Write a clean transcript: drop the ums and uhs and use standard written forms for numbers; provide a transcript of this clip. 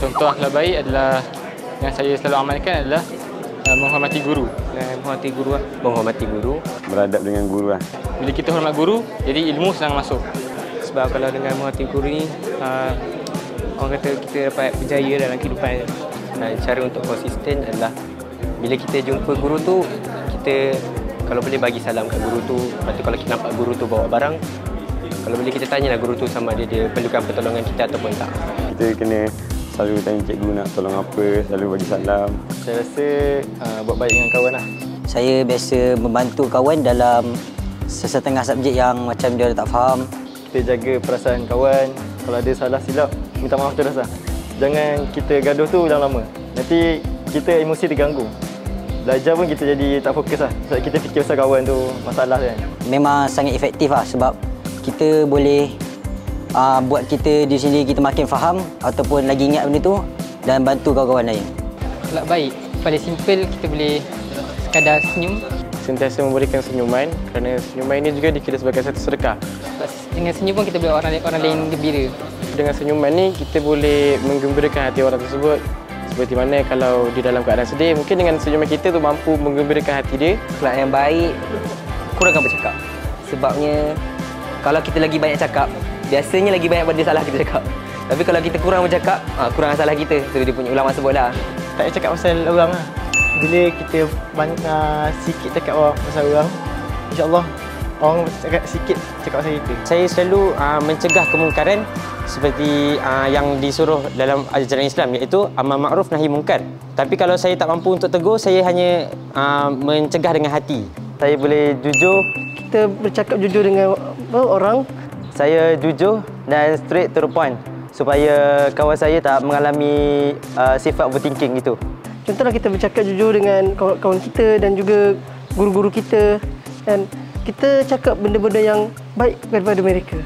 Contoh akhlak baik adalah yang saya selalu amalkan adalah menghormati guru. Menghormati guru lah. Menghormati guru. Beradab dengan guru lah. Bila kita hormat guru, jadi ilmu senang masuk. Sebab kalau dengan menghormati guru ni, orang kata kita dapat berjaya dalam kehidupan. Dan cara untuk konsisten adalah bila kita jumpa guru tu, kita kalau boleh bagi salam kat guru tu. Lepas tu kalau kita nampak guru tu bawa barang, kalau boleh kita tanyalah guru tu sama dia perlukan pertolongan kita ataupun tak. Kita kena selalu tanya cikgu nak tolong apa, selalu bagi salam. Saya rasa buat baik dengan kawan lah. Saya biasa membantu kawan dalam sesetengah subjek yang macam dia tak faham. Kita jaga perasaan kawan. Kalau ada salah silap, minta maaf terus lah. Jangan kita gaduh tu lama-lama. Nanti kita emosi terganggu. Belajar pun kita jadi tak fokus lah. Sebab kita fikir pasal kawan tu masalah kan. Memang sangat efektif lah sebab kita boleh buat kita di sini kita makin faham ataupun lagi ingat benda tu dan bantu kawan-kawan lain. Akhlak baik, paling simple kita boleh sekadar senyum. Sentiasa memberikan senyuman kerana senyuman ini juga dikira sebagai satu sedekah. Dengan senyum pun kita boleh orang lain gembira. Dengan senyuman ni kita boleh menggembirakan hati orang tersebut. Seperti mana kalau di dalam keadaan sedih, mungkin dengan senyuman kita tu mampu menggembirakan hati dia. Akhlak yang baik, kurangkan bercakap. Sebabnya kalau kita lagi banyak cakap, biasanya lagi banyak benda salah kita cakap. Tapi kalau kita kurang bercakap, kurang salah kita. Itu dia punya ulama sebut lah. Tak payah cakap pasal orang lah. Bila kita sikit cakap pasal orang, insya-Allah orang sikit cakap pasal kita. Saya selalu mencegah kemungkaran seperti yang disuruh dalam ajaran Islam, iaitu amar ma'ruf nahi mungkar. Tapi kalau saya tak mampu untuk tegur, saya hanya mencegah dengan hati. Saya boleh jujur. Kita bercakap jujur dengan orang. Saya jujur dan straight to the point supaya kawan saya tak mengalami sifat overthinking gitu. Contohlah kita bercakap jujur dengan kawan-kawan kita dan juga guru-guru kita, dan kita cakap benda-benda yang baik daripada mereka.